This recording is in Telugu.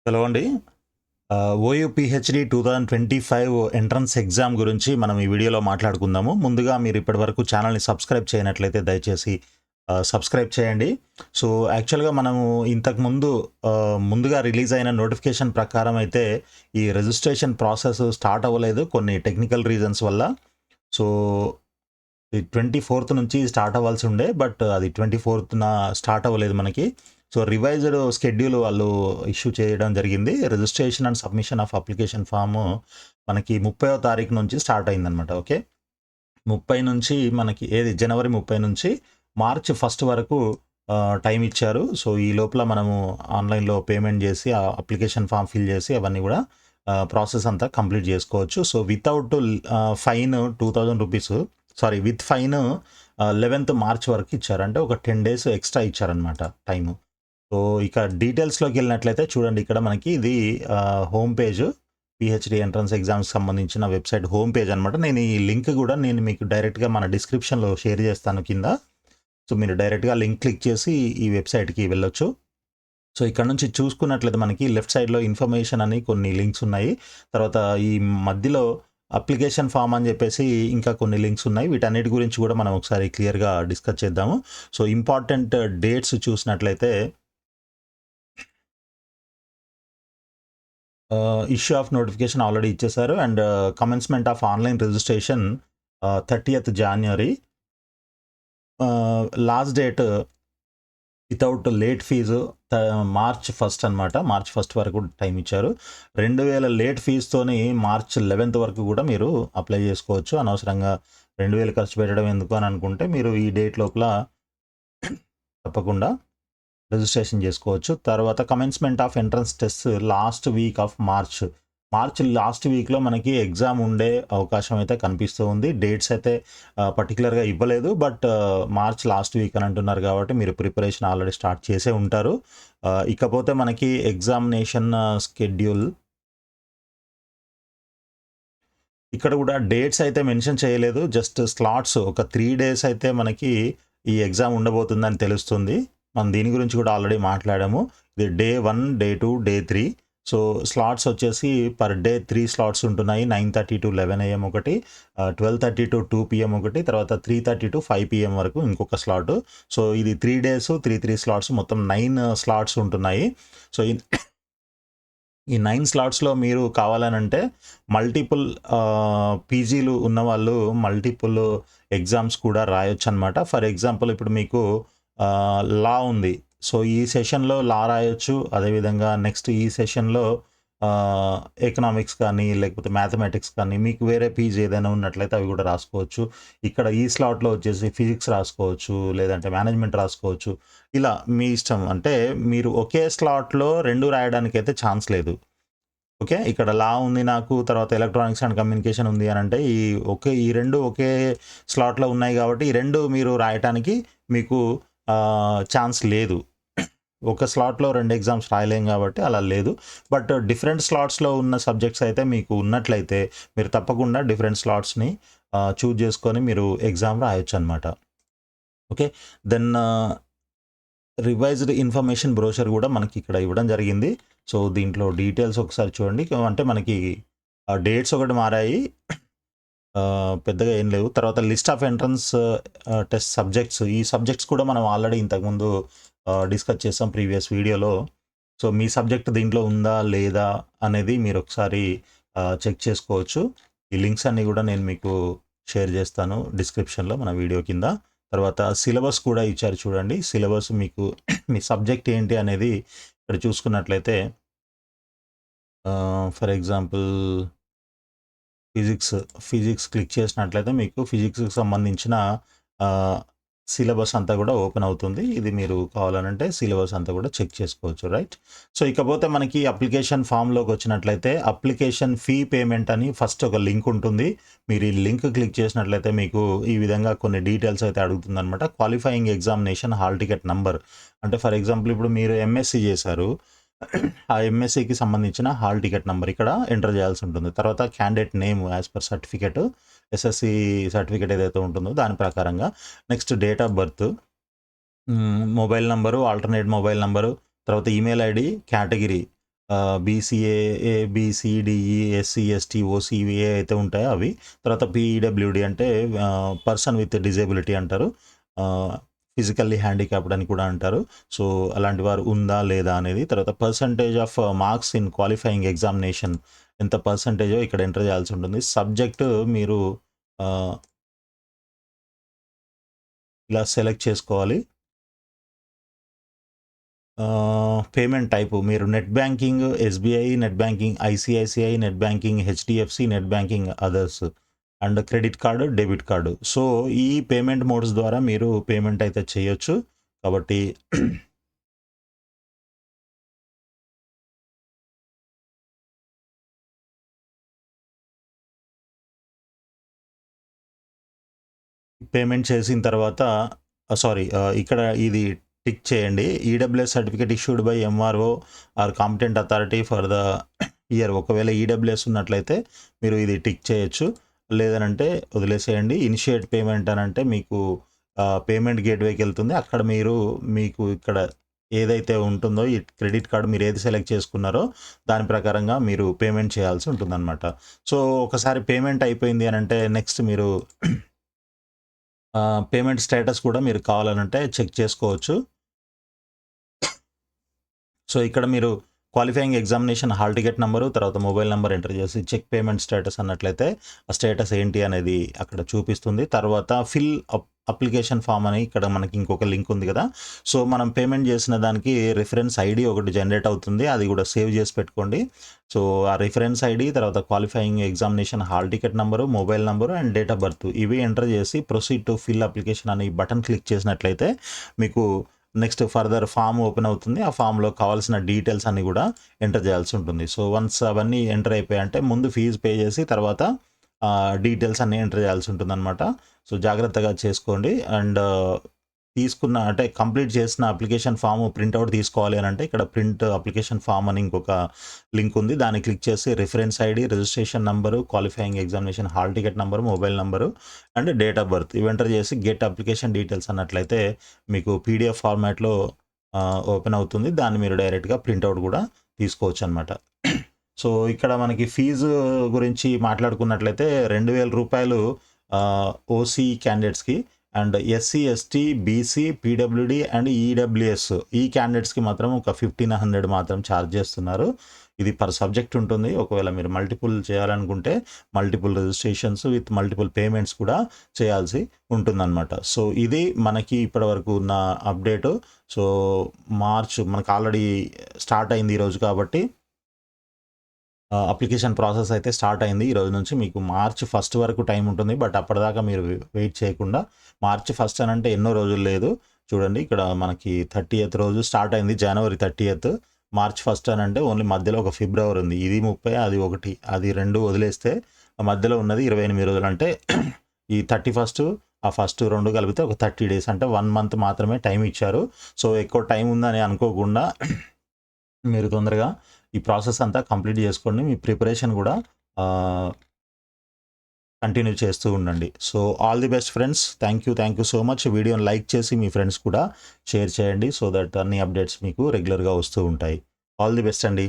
హలో అండి. ఓయూ పీహెచ్‌డీ 2025 ఎంట్రన్స్ ఎగ్జామ్ గురించి మనం ఈ వీడియోలో మాట్లాడుకుందాము. ముందుగా మీరు ఇప్పటివరకు ఛానల్‌ని సబ్స్క్రైబ్ చేయనట్లయితే దయచేసి సబ్స్క్రైబ్ చేయండి. సో, యాక్చువల్‌గా మనము ఇంతకుముందు ముందుగా రిలీజ్ అయిన నోటిఫికేషన్ ప్రకారం అయితే ఈ రిజిస్ట్రేషన్ ప్రాసెస్ స్టార్ట్ అవ్వలేదు కొన్ని టెక్నికల్ రీజన్స్ వల్ల. సో, ఈ 24థ్ నుంచి స్టార్ట్ అవ్వాల్సి ఉండే. బట్ అది 24థ్‌న స్టార్ట్ అవ్వలేదు మనకి. సో, రివైజ్డ్ షెడ్యూల్ వాళ్ళు ఇష్యూ చేయడం జరిగింది. Registration and submission of application form మనకి 30వ తారీఖు నుంచి స్టార్ట్ అయిందనమాట. ఓకే. 30 నుంచి మనకి జనవరి 30 నుంచి మార్చ్ 1 వరకు టైం ఇచ్చారు. సో, ఈ లోపల మనము ఆన్‌లైన్‌లో పేమెంట్ చేసి ఆ అప్లికేషన్ ఫామ్ ఫిల్ చేసి అవన్నీ కూడా ప్రాసెస్ అంతా కంప్లీట్ చేసుకోవచ్చు. So, without fine 2000 rupees, sorry, with fine 11th March వరకు ఇచ్చారు. అంటే ఒక 10 డేస్ ఎక్స్ట్రా ఇచ్చారనమాట టైము. సో, ఇక డీటెయిల్స్‌లోకి వెళ్ళినట్లయితే చూడండి, ఇక్కడ మనకి ఇది హోమ్ పేజ్, పీహెచ్‌డీ ఎంట్రన్స్ ఎగ్జామ్స్‌కి సంబంధించిన వెబ్సైట్ హోమ్ పేజ్ అనమాట. నేను ఈ లింక్ కూడా నేను మీకు డైరెక్ట్‌గా మన డిస్క్రిప్షన్‌లో షేర్ చేస్తాను కింద. సో, మీరు డైరెక్ట్‌గా లింక్ క్లిక్ చేసి ఈ వెబ్సైట్‌కి వెళ్ళొచ్చు. సో, ఇక్కడ నుంచి చూసుకున్నట్లయితే మనకి లెఫ్ట్ సైడ్‌లో ఇన్ఫర్మేషన్ అని కొన్ని లింక్స్ ఉన్నాయి. తర్వాత ఈ మధ్యలో అప్లికేషన్ ఫామ్ అని చెప్పేసి ఇంకా కొన్ని లింక్స్ ఉన్నాయి. వీటన్నిటి గురించి కూడా మనం ఒకసారి క్లియర్‌గా డిస్కస్ చేద్దాము. సో, ఇంపార్టెంట్ డేట్స్ చూసినట్లయితే ఇష్యూ ఆఫ్ నోటిఫికేషన్ ఆల్రెడీ ఇచ్చేసారు. And commencement of online registration 30th January. Last date without late fee March 1 అనమాట. మార్చ్ 1 వరకు టైం ఇచ్చారు. 2000 లేట్ ఫీజుతోని మార్చ్ 11th వరకు కూడా మీరు అప్లై చేసుకోవచ్చు. అనవసరంగా 2000 ఖర్చు పెట్టడం ఎందుకు అని అనుకుంటే మీరు ఈ డేట్ లోపల తప్పకుండా రిజిస్ట్రేషన్ చేసుకోవచ్చు. తర్వాత commencement of entrance test last week off March. March last వీక్‌లో మనకి ఎగ్జామ్ ఉండే అవకాశం అయితే కనిపిస్తూ ఉంది. డేట్స్ అయితే పర్టిక్యులర్‌గా ఇవ్వలేదు. బట్ మార్చ్ లాస్ట్ వీక్ అని అంటున్నారు కాబట్టి మీరు ప్రిపరేషన్ ఆల్రెడీ స్టార్ట్ చేసే ఉంటారు. ఇకపోతే మనకి ఎగ్జామినేషన్ స్కెడ్యూల్ ఇక్కడ కూడా డేట్స్ అయితే మెన్షన్ చేయలేదు. జస్ట్ స్లాట్స్ ఒక 3 డేస్ అయితే మనకి ఈ ఎగ్జామ్ ఉండబోతుందని తెలుస్తుంది. మనం దీని గురించి కూడా ఆల్రెడీ మాట్లాడాము. ఇది day 1, day 2, day 3. So, slots వచ్చేసి పర్ డే 3 స్లాట్స్ ఉంటున్నాయి. 9:30 to 11 AM ఒకటి, 12:30 to 2 PM ఒకటి, తర్వాత 3:30 to 5 PM వరకు ఇంకొక స్లాట్. సో, ఇది 3 డేస్ 3 స్లాట్స్, మొత్తం 9 స్లాట్స్ ఉంటున్నాయి. సో, ఈ 9 స్లాట్స్‌లో మీరు కావాలనంటే మల్టిపుల్ పీజీలు ఉన్నవాళ్ళు మల్టిపుల్ ఎగ్జామ్స్ కూడా రాయొచ్చనమాట. ఫర్ ఎగ్జాంపుల్ ఇప్పుడు మీకు లా ఉంది. సో, ఈ సెషన్‌లో లా రాయొచ్చు. అదేవిధంగా నెక్స్ట్ ఈ సెషన్‌లో ఎకనామిక్స్ కానీ, లేకపోతే మ్యాథమెటిక్స్ కానీ, మీకు వేరే పీజీ ఏదైనా ఉన్నట్లయితే అవి కూడా రాసుకోవచ్చు. ఇక్కడ ఈ స్లాట్‌లో వచ్చేసి ఫిజిక్స్ రాసుకోవచ్చు, లేదంటే మేనేజ్మెంట్ రాసుకోవచ్చు. ఇలా మీ ఇష్టం. అంటే మీరు ఒకే స్లాట్‌లో 2 రాయడానికైతే ఛాన్స్ లేదు. ఓకే. ఇక్కడ లా ఉంది నాకు, తర్వాత ఎలక్ట్రానిక్స్ అండ్ కమ్యూనికేషన్ ఉంది అనంటే ఈ 2 ఒకే స్లాట్‌లో ఉన్నాయి కాబట్టి ఈ 2 మీరు రాయటానికి మీకు ఛాన్స్ లేదు. ఒక స్లాట్‌లో 2 ఎగ్జామ్స్ రాయలేం కాబట్టి అలా లేదు. బట్ డిఫరెంట్ స్లాట్స్‌లో ఉన్న సబ్జెక్ట్స్ అయితే మీకు ఉన్నట్లయితే మీరు తప్పకుండా డిఫరెంట్ స్లాట్స్‌ని చూజ్ చేసుకొని మీరు ఎగ్జామ్ రాయొచ్చనమాట. Okay. Then revised information brochure కూడా మనకి ఇక్కడ ఇవ్వడం జరిగింది. సో, దీంట్లో డీటెయిల్స్ ఒకసారి చూడండి. అంటే మనకి డేట్స్ ఒకటి మారాయి. పెద్దగా ఏం లేవు. తర్వాత list of entrance test subjects. ఈ సబ్జెక్ట్స్ కూడా మనం ఆల్రెడీ ఇంతకుముందు డిస్కస్ చేసాం ప్రీవియస్ వీడియోలో. సో, మీ సబ్జెక్ట్ దీంట్లో ఉందా లేదా అనేది మీరు ఒకసారి చెక్ చేసుకోవచ్చు. ఈ లింక్స్ అన్నీ కూడా నేను మీకు షేర్ చేస్తాను డిస్క్రిప్షన్‌లో మన వీడియో కింద. తర్వాత సిలబస్ కూడా ఇచ్చారు చూడండి. సిలబస్ మీకు మీ సబ్జెక్ట్ ఏంటి అనేది ఇక్కడ చూసుకున్నట్లయితే ఫర్ ఎగ్జాంపుల్ ఫిజిక్స్ క్లిక్ చేసినట్లయితే మీకు ఫిజిక్స్‌కి సంబంధించిన సిలబస్ అంతా కూడా ఓపెన్ అవుతుంది. ఇది మీరు కావాలనంటే సిలబస్ అంతా కూడా చెక్ చేసుకోవచ్చు. రైట్. సో, ఇకపోతే మనకి అప్లికేషన్ ఫామ్‌లోకి వచ్చినట్లయితే అప్లికేషన్ ఫీ పేమెంట్ అని ఫస్ట్ ఒక లింక్ ఉంటుంది. మీరు ఈ లింక్ క్లిక్ చేసినట్లయితే మీకు ఈ విధంగా కొన్ని డీటెయిల్స్ అయితే అడుగుతుందనమాట. Qualifying examination hall ticket number. అంటే ఫర్ ఎగ్జాంపుల్ ఇప్పుడు మీరు ఎంఎస్‌సి చేశారు. ఆ ఎంఎస్‌సికి సంబంధించిన హాల్ టికెట్ నంబర్ ఇక్కడ ఎంటర్ చేయాల్సి ఉంటుంది. తర్వాత candidate name as per certificate, SSC certificate ఏదైతే ఉంటుందో దాని ప్రకారంగా. Next date of birth, mobile number, alternate mobile number, తర్వాత email ID, category, BCA, ABCDE, SC, ST, OC ఇవి ఏ అయితే ఉంటాయో అవి. తర్వాత పీఈడబ్ల్యూడి అంటే పర్సన్ విత్ డిజేబిలిటీ అంటారు. ఫిజికల్లీ హ్యాండిక్యాప్డ్ అని కూడా అంటారు. సో అలాంటి వారు ఉందా లేదా అనేది. తర్వాత percentage of marks in qualifying examination ఎంత పర్సంటేజో ఇక్కడ ఎంటర్ చేయాల్సి ఉంటుంది. సబ్జెక్టు మీరు ఇలా సెలెక్ట్ చేసుకోవాలి. పేమెంట్ టైపు మీరు net banking, SBI, net banking ICICI, net banking HDFC, net banking others and credit card, debit card. So ఈ పేమెంట్ మోడ్స్ ద్వారా మీరు పేమెంట్ అయితే చేయొచ్చు. కాబట్టి పేమెంట్ చేసిన తర్వాత ఇక్కడ ఇది టిక్ చేయండి. EWS certificate issued by MRO or competent authority for the year. ఒకవేళ ఈడబ్ల్యూఎస్ ఉన్నట్లయితే మీరు ఇది టిక్ చేయొచ్చు, లేదనంటే వదిలేసేయండి. ఇనిషియేట్ పేమెంట్ అని అంటే మీకు పేమెంట్ గేట్వేకి వెళ్తుంది. అక్కడ మీకు ఇక్కడ ఏదైతే ఉంటుందో ఈ క్రెడిట్ కార్డు మీరు ఏది సెలెక్ట్ చేసుకున్నారో దాని ప్రకారంగా మీరు పేమెంట్ చేయాల్సి ఉంటుందన్నమాట. సో ఒకసారి పేమెంట్ అయిపోయింది అని అంటే నెక్స్ట్ మీరు పేమెంట్ స్టేటస్ కూడా మీరు కావాలనంటే చెక్ చేసుకోవచ్చు. సో ఇక్కడ మీరు qualifying examination hall ticket number, తర్వాత మొబైల్ నెంబర్ ఎంటర్ చేసి చెక్ పేమెంట్ స్టేటస్ అన్నట్లయితే ఆ స్టేటస్ ఏంటి అనేది అక్కడ చూపిస్తుంది. తర్వాత ఫిల్ అప్లికేషన్ ఫామ్ అని ఇక్కడ మనకి ఇంకొక లింక్ ఉంది కదా. సో మనం పేమెంట్ చేసిన దానికి రిఫరెన్స్ ఐడి ఒకటి జనరేట్ అవుతుంది, అది కూడా సేవ్ చేసి పెట్టుకోండి. సో ఆ రిఫరెన్స్ ఐడి, తర్వాత qualifying examination hall ticket number, mobile number and date of birth ఇవి ఎంటర్ చేసి ప్రొసీడ్ టు ఫిల్ అప్లికేషన్ అని బటన్ క్లిక్ చేసినట్లయితే మీకు నెక్స్ట్ ఫర్దర్ ఫామ్ ఓపెన్ అవుతుంది. ఆ ఫామ్లో కావాల్సిన డీటెయిల్స్ అన్నీ కూడా ఎంటర్ చేయాల్సి ఉంటుంది. సో వన్స్ అవన్నీ ఎంటర్ అయిపోయాయంటే ముందు ఫీజు పే చేసి తర్వాత డీటెయిల్స్ అన్నీ ఎంటర్ చేయాల్సి ఉంటుందన్నమాట. సో జాగ్రత్తగా చేసుకోండి. అండ్ కంప్లీట్ చేసిన అప్లికేషన్ ఫామ్ ప్రింట్అవుట్ తీసుకోవాలి అని అంటే ఇక్కడ ప్రింట్ అప్లికేషన్ ఫామ్ అని ఇంకొక లింక్ ఉంది, దాన్ని క్లిక్ చేసి reference ID, registration number, qualifying examination hall ticket number, mobile number and date of birth ఇవి ఎంటర్ చేసి గెట్ అప్లికేషన్ డీటెయిల్స్ అన్నట్లయితే మీకు పీడిఎఫ్ ఫార్మాట్లో ఓపెన్ అవుతుంది. దాన్ని మీరు డైరెక్ట్గా ప్రింట్అవుట్ కూడా తీసుకోవచ్చు అనమాట. సో ఇక్కడ మనకి ఫీజు గురించి మాట్లాడుకున్నట్లయితే 2,000 రూపాయలు ఓసీ క్యాండిడేట్స్కి and SC, ST, BC, PWD and EWS ఈ క్యాండిడేట్స్కి మాత్రం ఒక 1,500 మాత్రం ఛార్జ్ చేస్తున్నారు. ఇది పర్ సబ్జెక్ట్ ఉంటుంది. ఒకవేళ మీరు మల్టిపుల్ చేయాలనుకుంటే multiple registrations with multiple payments కూడా చేయాల్సి ఉంటుందన్నమాట. సో ఇది మనకి ఇప్పటివరకు ఉన్న అప్డేటు. సో మార్చ్ మనకు ఆల్రెడీ స్టార్ట్ అయింది ఈరోజు కాబట్టి అప్లికేషన్ ప్రాసెస్ అయితే స్టార్ట్ అయింది. ఈరోజు నుంచి మీకు మార్చ్ 1 వరకు టైం ఉంటుంది. బట్ అప్పటిదాకా మీరు వెయిట్ చేయకుండా మార్చ్ 1 అని అంటే ఎన్నో రోజులు లేదు. చూడండి ఇక్కడ మనకి 30th రోజు స్టార్ట్ అయింది, జనవరి 30th. మార్చ్ 1 అని అంటే ఓన్లీ మధ్యలో ఒక ఫిబ్రవరి ఉంది, ఇది 30, అది 1, అది 2 వదిలేస్తే మధ్యలో ఉన్నది 28 రోజులు. అంటే ఈ 31 ఆ 1, 2 కలిపితే ఒక 30 days అంటే 1 month మాత్రమే టైం ఇచ్చారు. సో ఎక్కువ టైం ఉందని అనుకోకుండా మీరు తొందరగా ఈ ప్రాసెస్ అంతా కంప్లీట్ చేసుకోండి. మీ ప్రిపరేషన్ కూడా కంటిన్యూ చేస్తూ ఉండండి. So all the best friends. Thank you so much. వీడియోని లైక్ చేసి మీ ఫ్రెండ్స్ కూడా షేర్ చేయండి సో దట్ అన్ని అప్డేట్స్ మీకు రెగ్యులర్గా వస్తూ ఉంటాయి. ఆల్ ది బెస్ట్ అండి.